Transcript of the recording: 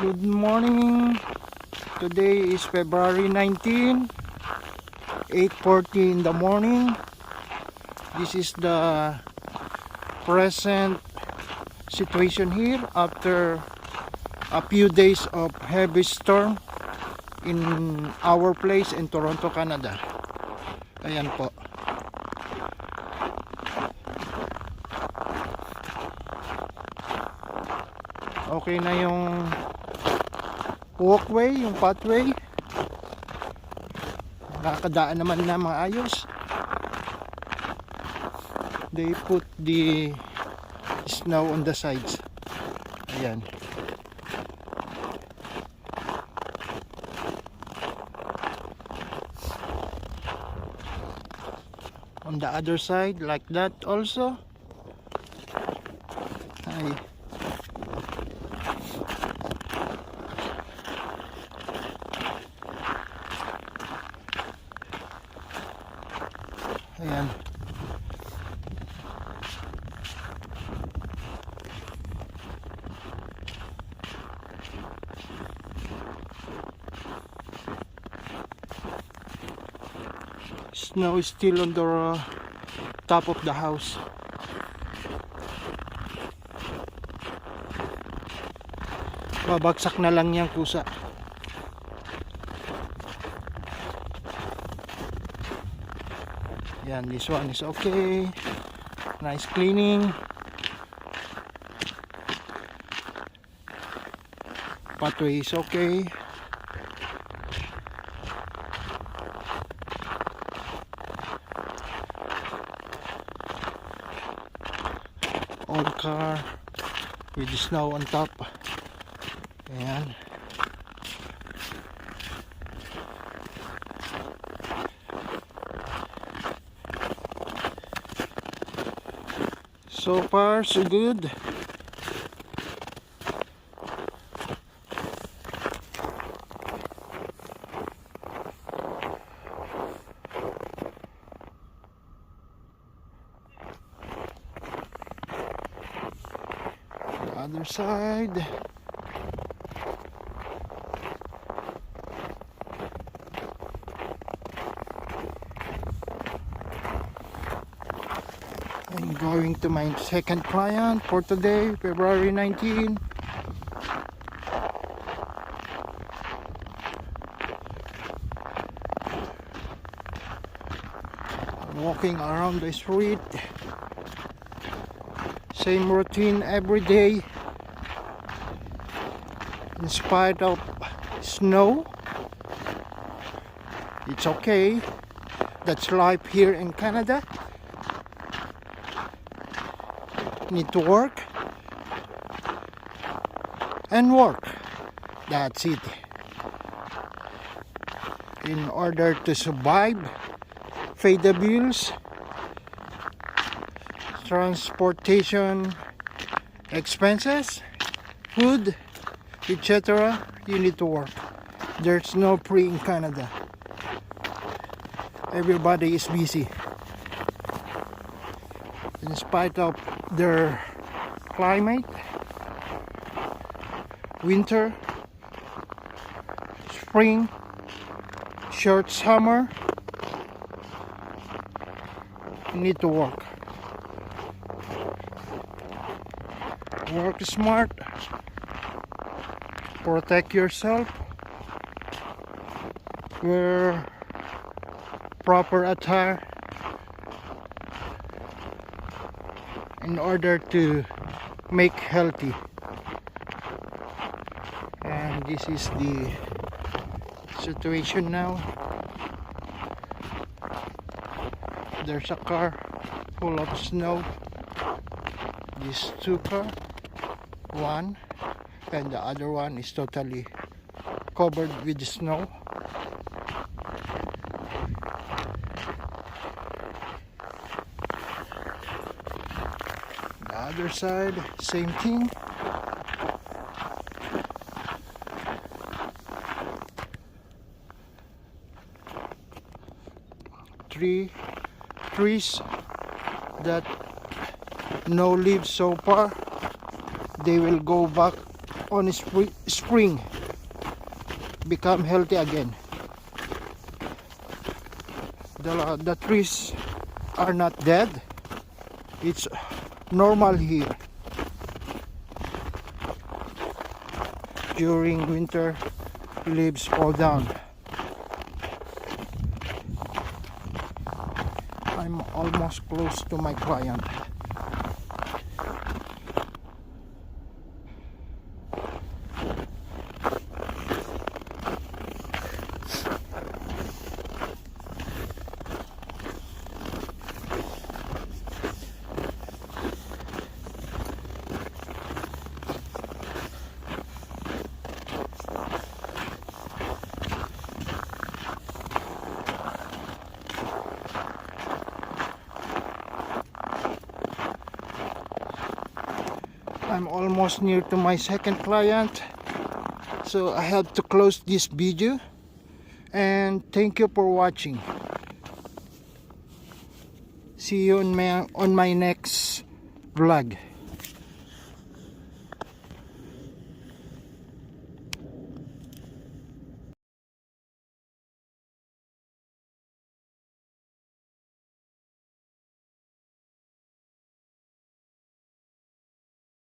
Good morning. Today is February 19, 8:40 in the morning. This is the present situation here after a few days of heavy storm in our place in Toronto, Canada. Ayan po. Okay na yung walkway, yung pathway. Nakakadaan naman na maayos. They put the snow on the sides. Ayan. On the other side, like that also. Ay. Ayan. Snow is still on the top of the house. Babagsak na lang yung kusa. Yan, this one is okay. Nice cleaning. Pathway is okay. Old car with the snow on top. Ayan. So far, so good. The other side. I'm going to my second client for today, February 19. I'm walking around the street. Same routine every day. In spite of snow, it's okay. That's life here in Canada. Need to work and work. That's it. In order to survive, pay the bills, transportation expenses, food, etc. You need to work. There's no free in Canada. Everybody is busy. In spite of their climate, winter, spring, short summer, you need to work. Work smart, protect yourself, wear proper attire in order to make healthy. And this is the situation now. There's a car full of snow. These two cars, one and the other one is totally covered with snow. The other side, same thing. Trees that no leaves so far, they will go back on spring become healthy again. The trees are not dead. It's normal here. During winter, leaves fall down. I'm almost close to my client. I'm almost near to my second client, so I have to close this video, and thank you for watching. See you on my next vlog.